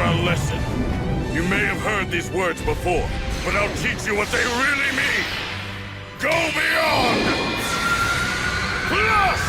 Now listen. You may have heard these words before, but I'll teach you what they really mean. Go beyond! Plus!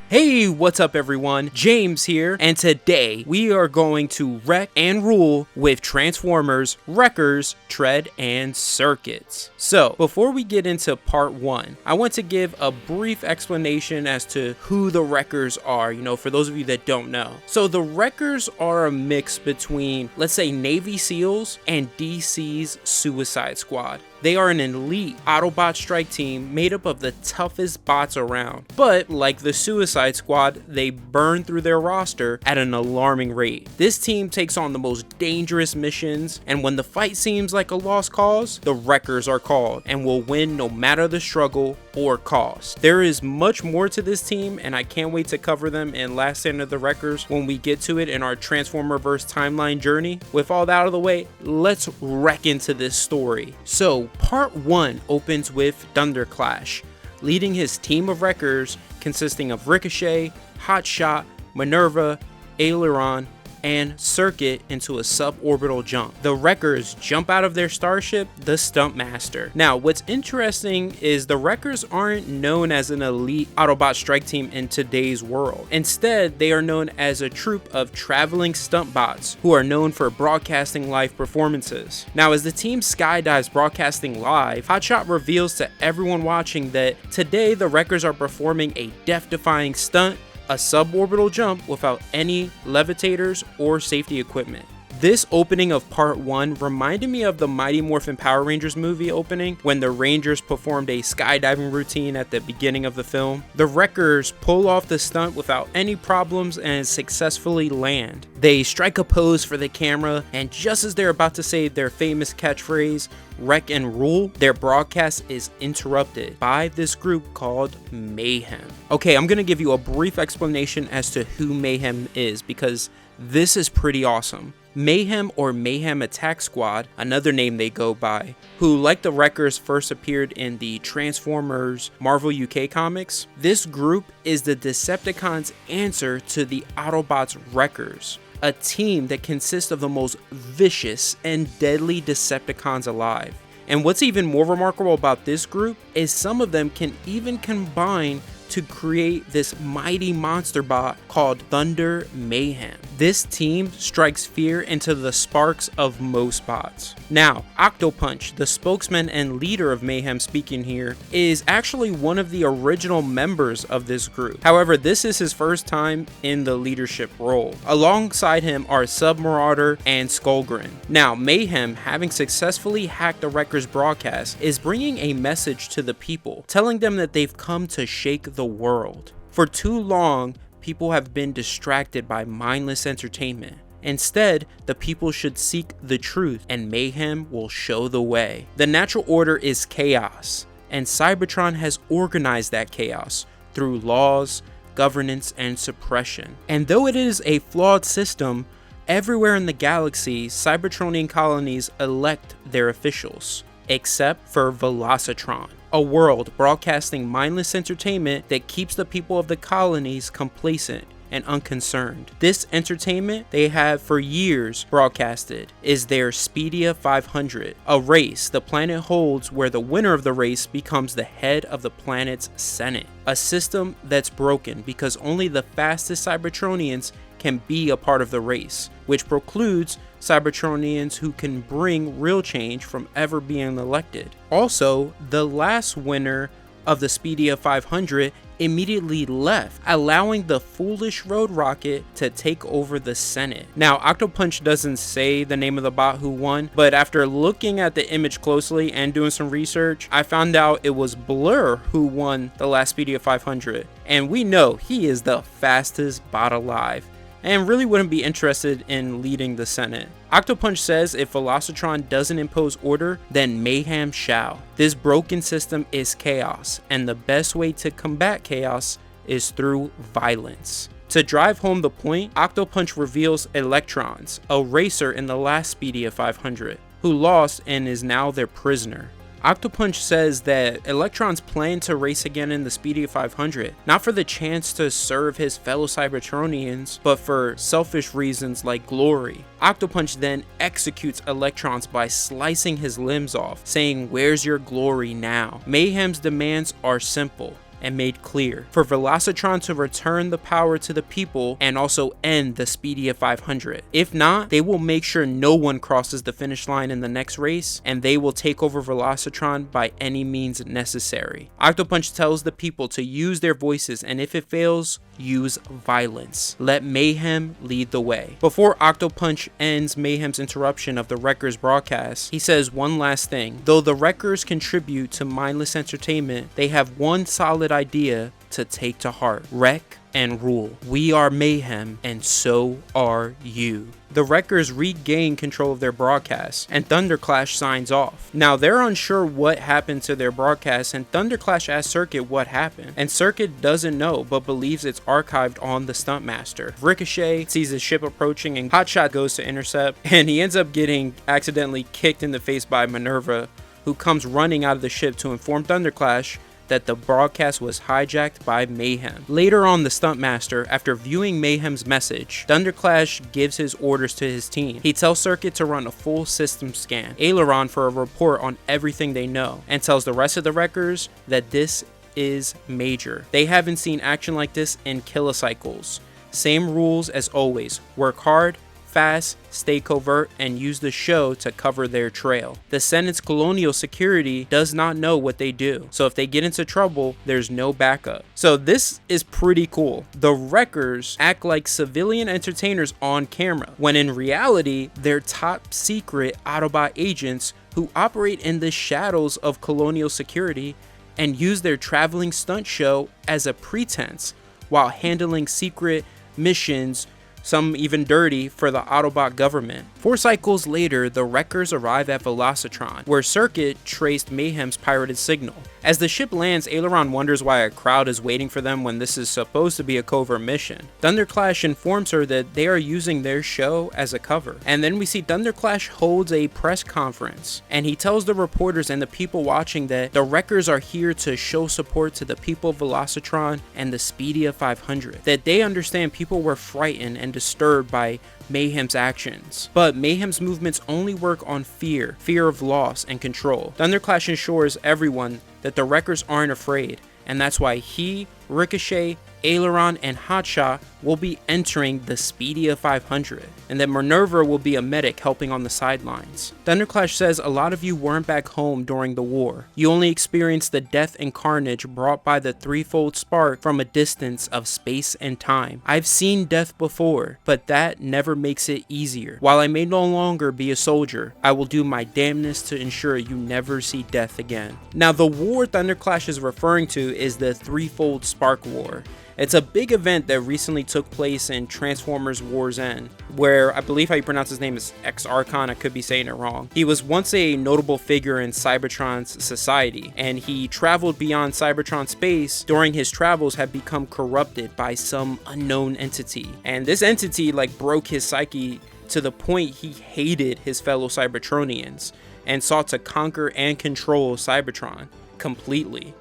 Hey, what's up everyone? James here, and today we are going to wreck and rule with Transformers, Wreckers, Tread, and Circuits. So, before we get into part 1, I want to give a brief explanation as to who the Wreckers are, for those of you that don't know. So, the Wreckers are a mix between, let's say, Navy SEALs and DC's Suicide Squad. They are an elite Autobot strike team made up of the toughest bots around. But like the Suicide Squad, they burn through their roster at an alarming rate. This team takes on the most dangerous missions, and when the fight seems like a lost cause, the Wreckers are called and will win no matter the struggle or cost. There is much more to this team, and I can't wait to cover them in Last Stand of the Wreckers when we get to it in our Transformerverse timeline journey. With all that out of the way, let's wreck into this story. So, part 1 opens with Thunderclash, leading his team of Wreckers consisting of Ricochet, Hotshot, Minerva, Aileron, and Circuit into a suborbital jump. The Wreckers jump out of their starship, the Stuntmaster. Now, what's interesting is the Wreckers aren't known as an elite Autobot strike team in today's world. Instead, they are known as a troupe of traveling stunt bots who are known for broadcasting live performances. Now, as the team skydives broadcasting live, Hotshot reveals to everyone watching that today the Wreckers are performing a death-defying stunt, a suborbital jump without any levitators or safety equipment. This opening of part 1 reminded me of the Mighty Morphin Power Rangers movie opening when the Rangers performed a skydiving routine at the beginning of the film. The Wreckers pull off the stunt without any problems and successfully land. They strike a pose for the camera, and just as they're about to say their famous catchphrase, "Wreck and rule," their broadcast is interrupted by this group called Mayhem. Okay, I'm gonna give you a brief explanation as to who Mayhem is because this is pretty awesome. Mayhem, or Mayhem Attack Squad, another name they go by, who like the Wreckers first appeared in the Transformers Marvel UK comics. This group is the Decepticons' answer to the Autobots' Wreckers, a team that consists of the most vicious and deadly Decepticons alive. And what's even more remarkable about this group is some of them can even combine to create this mighty monster bot called Thunder Mayhem. This team strikes fear into the sparks of most bots. Now, Octopunch, the spokesman and leader of Mayhem speaking here, is actually one of the original members of this group. However, this is his first time in the leadership role. Alongside him are Submarauder and Skullgrin. Now, Mayhem, having successfully hacked the Wreckers broadcast, is bringing a message to the people, telling them that they've come to shake the world. For too long, people have been distracted by mindless entertainment. Instead, the people should seek the truth, and Mayhem will show the way. The natural order is chaos, and Cybertron has organized that chaos through laws, governance, and suppression. And though it is a flawed system, everywhere in the galaxy, Cybertronian colonies elect their officials, except for Velocitron, a world broadcasting mindless entertainment that keeps the people of the colonies complacent and unconcerned. This entertainment they have for years broadcasted is their Speedia 500, a race the planet holds where the winner of the race becomes the head of the planet's Senate. A system that's broken because only the fastest Cybertronians can be a part of the race, which precludes Cybertronians who can bring real change from ever being elected. Also, the last winner of the Speedia 500 immediately left, allowing the foolish Road Rocket to take over the Senate. Now, Octopunch doesn't say the name of the bot who won, but after looking at the image closely and doing some research, I found out it was Blur who won the last Speedia 500, and we know he is the fastest bot alive, and really wouldn't be interested in leading the Senate. Octopunch says if Velocitron doesn't impose order, then Mayhem shall. This broken system is chaos, and the best way to combat chaos is through violence. To drive home the point, Octopunch reveals Electrons, a racer in the last Speedia 500, who lost and is now their prisoner. Octopunch says that Electron's plan to race again in the Speedia 500, not for the chance to serve his fellow Cybertronians, but for selfish reasons like glory. Octopunch then executes Electrons by slicing his limbs off, saying, "Where's your glory now?" Mayhem's demands are simple and made clear: for Velocitron to return the power to the people and also end the Speedia 500. If not, they will make sure no one crosses the finish line in the next race, and they will take over Velocitron by any means necessary. Octopunch tells the people to use their voices, and if it fails, use violence. Let Mayhem lead the way. Before Octopunch ends Mayhem's interruption of the Wreckers broadcast, he says one last thing: though the Wreckers contribute to mindless entertainment, they have one solid idea to take to heart: wreck and rule. We are Mayhem, and so are you. The Wreckers regain control of their broadcast, and Thunderclash signs off. Now, they're unsure what happened to their broadcast, and Thunderclash asks Circuit what happened, and Circuit doesn't know, but believes it's archived on the Stuntmaster. Ricochet sees his ship approaching, and Hotshot goes to intercept, and he ends up getting accidentally kicked in the face by Minerva, who comes running out of the ship to inform Thunderclash that the broadcast was hijacked by Mayhem. Later on, the Stuntmaster, after viewing Mayhem's message, Thunderclash gives his orders to his team. He tells Circuit to run a full system scan, Aileron for a report on everything they know, and tells the rest of the Wreckers that this is major. They haven't seen action like this in kilocycles. Same rules as always: work hard, fast, stay covert, and use the show to cover their trail. The Senate's colonial security does not know what they do, so if they get into trouble, there's no backup. So this is pretty cool. The Wreckers act like civilian entertainers on camera, when in reality, they're top secret Autobot agents who operate in the shadows of colonial security and use their traveling stunt show as a pretense while handling secret missions, some even dirty, for the Autobot government. 4 cycles later, the Wreckers arrive at Velocitron, where Circuit traced Mayhem's pirated signal. As the ship lands, Aileron wonders why a crowd is waiting for them when this is supposed to be a covert mission. Thunderclash informs her that they are using their show as a cover. And then we see Thunderclash holds a press conference, and he tells the reporters and the people watching that the Wreckers are here to show support to the people of Velocitron and the Speedia 500. That they understand people were frightened and disturbed by Mayhem's actions, but Mayhem's movements only work on fear of loss and control. Thunderclash assures everyone that the Wreckers aren't afraid, and that's why he, Ricochet, Aileron, and Hotshot will be entering the Speedia 500, and that Minerva will be a medic helping on the sidelines. Thunderclash says a lot of you weren't back home during the war. You only experienced the death and carnage brought by the threefold spark from a distance of space and time. I've seen death before, but that never makes it easier. While I may no longer be a soldier, I will do my damnedest to ensure you never see death again. Now, the war Thunderclash is referring to is the threefold spark war. It's a big event that recently took place in Transformers War's End, where I believe how you pronounce his name is X-Archon, I could be saying it wrong. He was once a notable figure in Cybertron's society, and he traveled beyond Cybertron space. During his travels had become corrupted by some unknown entity, and this entity broke his psyche to the point he hated his fellow Cybertronians and sought to conquer and control Cybertron completely.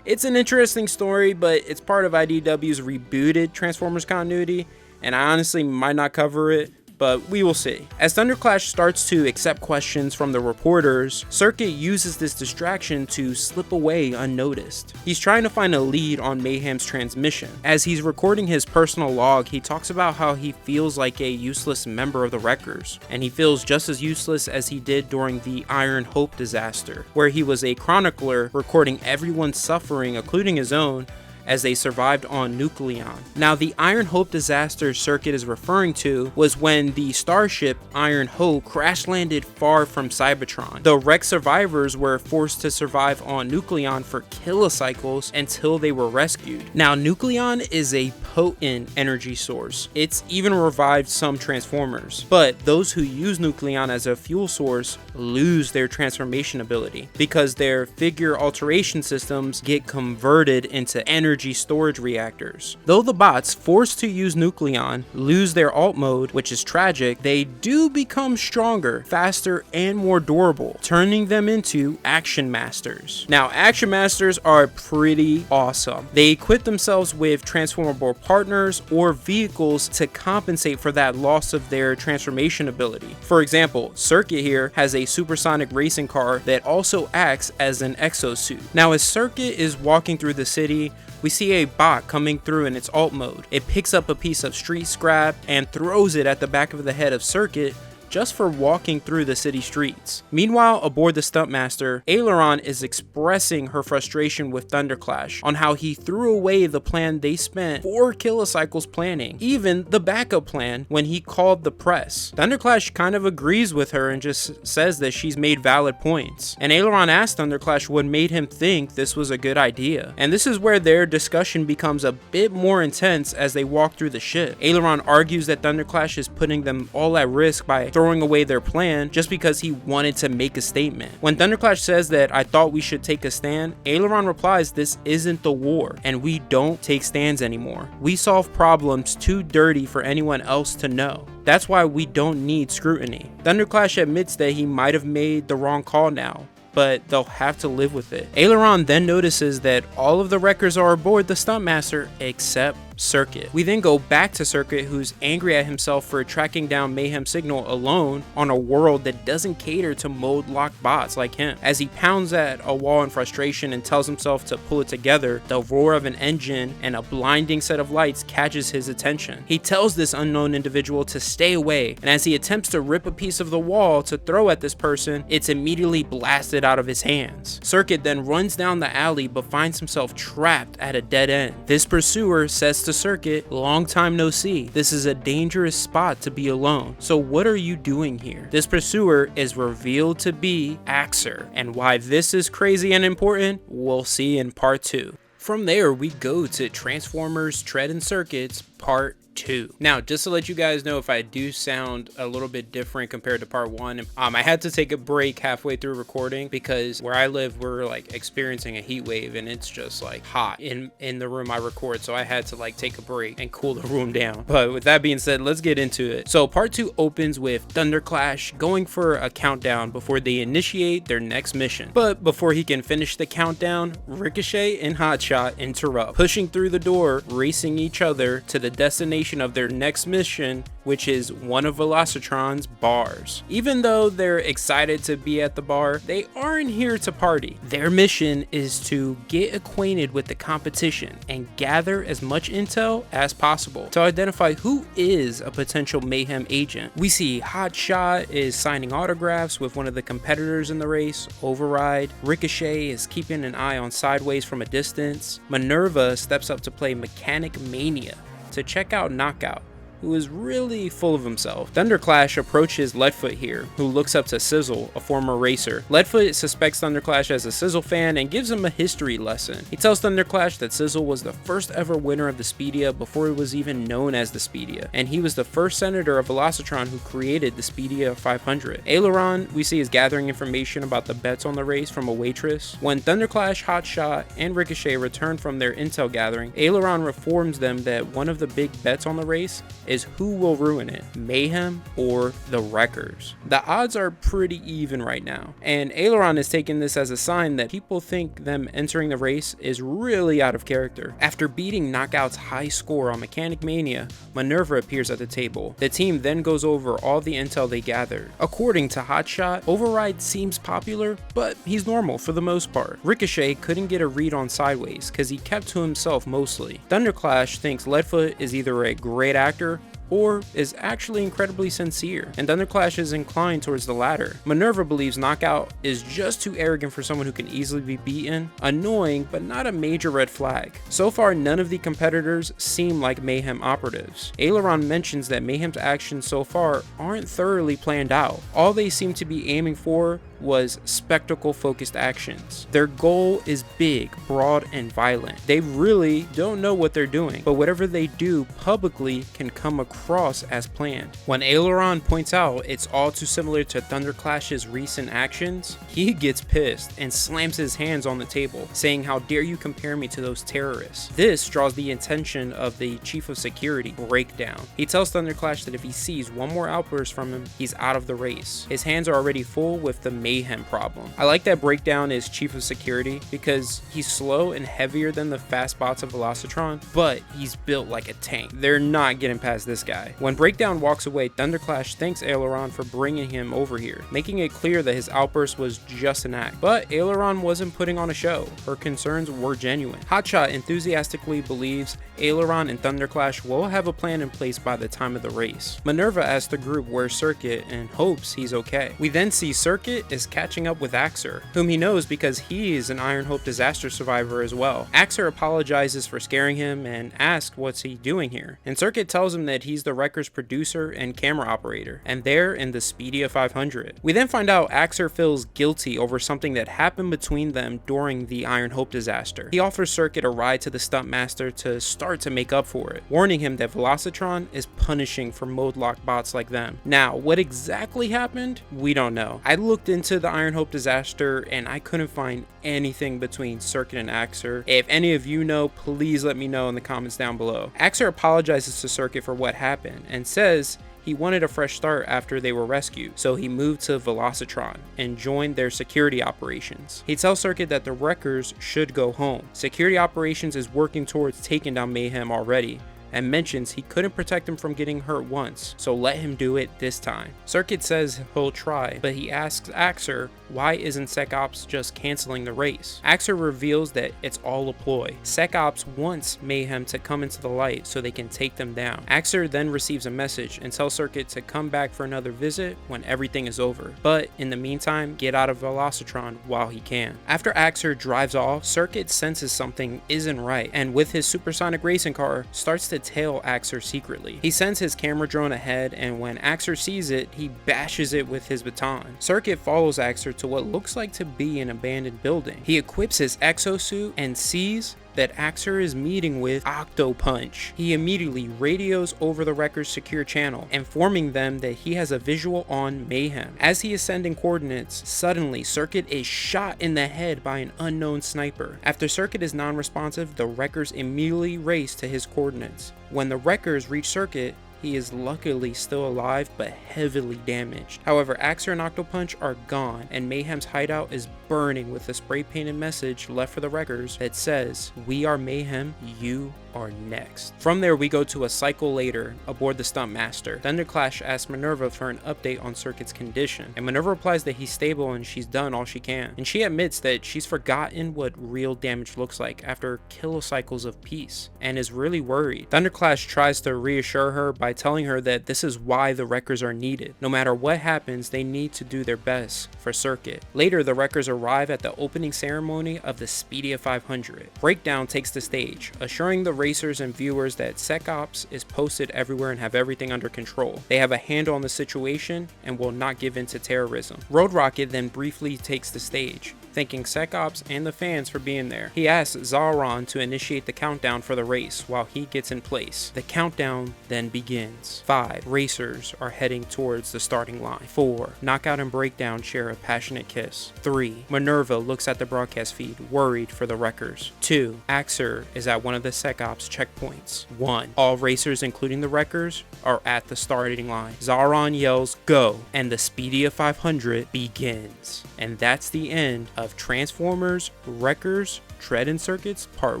It's an interesting story, but it's part of IDW's rebooted Transformers continuity, and I honestly might not cover it, but we will see. As Thunderclash starts to accept questions from the reporters, Circuit uses this distraction to slip away unnoticed. He's trying to find a lead on Mayhem's transmission. As he's recording his personal log, he talks about how he feels like a useless member of the Wreckers, and he feels just as useless as he did during the Iron Hope disaster, where he was a chronicler recording everyone's suffering, including his own, as they survived on Nucleon. Now, the Iron Hope disaster Circuit is referring to was when the starship Iron Hope crash landed far from Cybertron. The wrecked survivors were forced to survive on Nucleon for kilocycles until they were rescued. Now, Nucleon is a potent energy source. It's even revived some Transformers, but those who use Nucleon as a fuel source lose their transformation ability because their figure alteration systems get converted into energy energy storage reactors. Though the bots, forced to use Nucleon, lose their alt mode, which is tragic, they do become stronger, faster, and more durable, turning them into Action Masters. Now, Action Masters are pretty awesome. They equip themselves with transformable partners or vehicles to compensate for that loss of their transformation ability. For example, Circuit here has a supersonic racing car that also acts as an exosuit. Now, as Circuit is walking through the city, we see a bot coming through in its alt mode. It picks up a piece of street scrap and throws it at the back of the head of Circuit, just for walking through the city streets. Meanwhile, aboard the Stuntmaster, Aileron is expressing her frustration with Thunderclash on how he threw away the plan they spent 4 kilocycles planning, even the backup plan, when he called the press. Thunderclash kind of agrees with her and just says that she's made valid points. And Aileron asks Thunderclash what made him think this was a good idea. And this is where their discussion becomes a bit more intense as they walk through the ship. Aileron argues that Thunderclash is putting them all at risk by throwing away their plan just because he wanted to make a statement. When Thunderclash says that I thought we should take a stand, Aileron replies this isn't the war and we don't take stands anymore. We solve problems too dirty for anyone else to know. That's why we don't need scrutiny. Thunderclash admits that he might have made the wrong call now, but they'll have to live with it. Aileron then notices that all of the wreckers are aboard the Stuntmaster except Circuit. We then go back to Circuit, who's angry at himself for tracking down Mayhem Signal alone on a world that doesn't cater to mode locked bots like him. As he pounds at a wall in frustration and tells himself to pull it together, the roar of an engine and a blinding set of lights catches his attention. He tells this unknown individual to stay away, and as he attempts to rip a piece of the wall to throw at this person, it's immediately blasted out of his hands. Circuit then runs down the alley but finds himself trapped at a dead end. This pursuer says to Circuit, "Long time no see. This is a dangerous spot to be alone. So what are you doing here?" This pursuer is revealed to be Axer, and why this is crazy and important, we'll see in part 2. From there, we go to Transformers Tread and Circuits Part 2. Now, just to let you guys know if I do sound a little bit different compared to part 1, I had to take a break halfway through recording because where I live, we're like experiencing a heat wave and it's just like hot in the room I record, so I had to like take a break and cool the room down. But with that being said, let's get into it. So part 2 opens with Thunderclash going for a countdown before they initiate their next mission. But before he can finish the countdown, Ricochet and Hotshot interrupt, pushing through the door, racing each other to the destination of their next mission, which is one of Velocitron's bars. Even though they're excited to be at the bar, they aren't here to party. Their mission is to get acquainted with the competition and gather as much intel as possible to identify who is a potential Mayhem agent. We see Hotshot is signing autographs with one of the competitors in the race, Override. Ricochet is keeping an eye on Sideways from a distance. Minerva steps up to play Mechanic Mania to check out Knockout, who is really full of himself. Thunderclash approaches Leadfoot here, who looks up to Sizzle, a former racer. Leadfoot suspects Thunderclash as a Sizzle fan and gives him a history lesson. He tells Thunderclash that Sizzle was the first ever winner of the Speedia before it was even known as the Speedia, and he was the first senator of Velocitron who created the Speedia 500. Aileron, we see, is gathering information about the bets on the race from a waitress. When Thunderclash, Hotshot, and Ricochet return from their intel gathering, Aileron informs them that one of the big bets on the race is who will ruin it, Mayhem or the Wreckers. The odds are pretty even right now, and Aileron is taking this as a sign that people think them entering the race is really out of character. After beating Knockout's high score on Mechanic Mania, Minerva appears at the table. The team then goes over all the intel they gathered. According to Hotshot, Override seems popular, but he's normal for the most part. Ricochet couldn't get a read on Sideways because he kept to himself mostly. Thunderclash thinks Leadfoot is either a great actor or is actually incredibly sincere, and Thunderclash is inclined towards the latter. Minerva believes Knockout is just too arrogant for someone who can easily be beaten, annoying but not a major red flag. So far, none of the competitors seem like Mayhem operatives. Aileron mentions that Mayhem's actions so far aren't thoroughly planned out. All they seem to be aiming for was spectacle-focused actions. Their goal is big, broad, and violent. They really don't know what they're doing, but whatever they do publicly can come across as planned. When Aileron points out it's all too similar to Thunderclash's recent actions, he gets pissed and slams his hands on the table, saying, "How dare you compare me to those terrorists?" This draws the attention of the Chief of Security, Breakdown. He tells Thunderclash that if he sees one more outburst from him, he's out of the race. His hands are already full with the Mayhem problem. I like that Breakdown is Chief of Security because he's slow and heavier than the fast bots of Velocitron, but he's built like a tank. They're not getting past this guy. When Breakdown walks away, Thunderclash thanks Aileron for bringing him over here, making it clear that his outburst was just an act. But Aileron wasn't putting on a show. Her concerns were genuine. Hotshot enthusiastically believes Aileron and Thunderclash will have a plan in place by the time of the race. Minerva asks the group where's Circuit and hopes he's okay. We then see Circuit is catching up with Axer, whom he knows because he is an Iron Hope disaster survivor as well. Axer apologizes for scaring him and asks what's he doing here, and Circuit tells him that he's the Wrecker's producer and camera operator, and they're in the Speedia 500. We then find out Axer feels guilty over something that happened between them during the Iron Hope disaster. He offers Circuit a ride to the stunt master to start to make up for it, warning him that Velocitron is punishing for mode lock bots like them. Now, what exactly happened? We don't know. I looked into the Iron Hope disaster and I couldn't find anything between Circuit and Axer. If any of you know, please let me know in the comments down below. Axer apologizes to Circuit for what happened and says he wanted a fresh start after they were rescued, so he moved to Velocitron and joined their security operations. He tells Circuit that the Wreckers should go home. Security operations is working towards taking down Mayhem already, and mentions he couldn't protect him from getting hurt once, so let him do it this time. Circuit says he'll try, but he asks Axer why isn't SecOps just canceling the race. Axer reveals that it's all a ploy. SecOps wants Mayhem to come into the light so they can take them down. Axer then receives a message and tells Circuit to come back for another visit when everything is over, but in the meantime get out of Velocitron while he can. After Axer drives off, Circuit senses something isn't right, and with his supersonic racing car starts to tail Axer secretly. He sends his camera drone ahead, and when Axer sees it, he bashes it with his baton. Circuit follows Axer to what looks like to be an abandoned building. He equips his exosuit and sees that Axer is meeting with Octopunch. He immediately radios over the Wrecker's secure channel, informing them that he has a visual on Mayhem. As he is sending coordinates, suddenly Circuit is shot in the head by an unknown sniper. After Circuit is non-responsive, the Wreckers immediately race to his coordinates. When the Wreckers reach Circuit, he is luckily still alive but heavily damaged. However, Axer and Octopunch are gone, and Mayhem's hideout is burning with a spray painted message left for the Wreckers that says, "We are Mayhem, you are next." From there, we go to a cycle later aboard the Stunt Master. Thunderclash asks Minerva for an update on Circuit's condition, and Minerva replies that he's stable and she's done all she can. And she admits that she's forgotten what real damage looks like after kilocycles of peace, and is really worried. Thunderclash tries to reassure her by telling her that this is why the Wreckers are needed. No matter what happens, they need to do their best for Circuit. Later, the Wreckers arrive at the opening ceremony of the Speedia 500. Breakdown takes the stage, assuring the racers and viewers that SecOps is posted everywhere and have everything under control. They have a handle on the situation and will not give in to terrorism. Road Rocket then briefly takes the stage, thanking SecOps and the fans for being there. He asks Zalron to initiate the countdown for the race while he gets in place. The countdown then begins. 5. Racers are heading towards the starting line. 4. Knockout and Breakdown share a passionate kiss. 3. Minerva looks at the broadcast feed, worried for the Wreckers. 2. Axer is at one of the SecOps checkpoints. 1. All racers, including the Wreckers, are at the starting line. Zalron yells, "Go!" and the Speedia 500 begins. And that's the end of Transformers, Wreckers, Tread and Circuits Part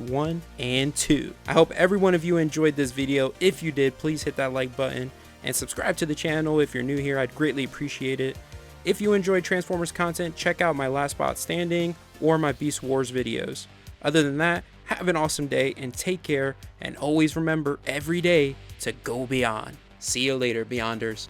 1 and 2. I hope every one of you enjoyed this video. If you did, please hit that like button and subscribe to the channel if you're new here. I'd greatly appreciate it. If you enjoyed Transformers content, check out my Last Spot Standing or my Beast Wars videos. Other than that, have an awesome day and take care, and always remember every day to go beyond. See you later, Beyonders.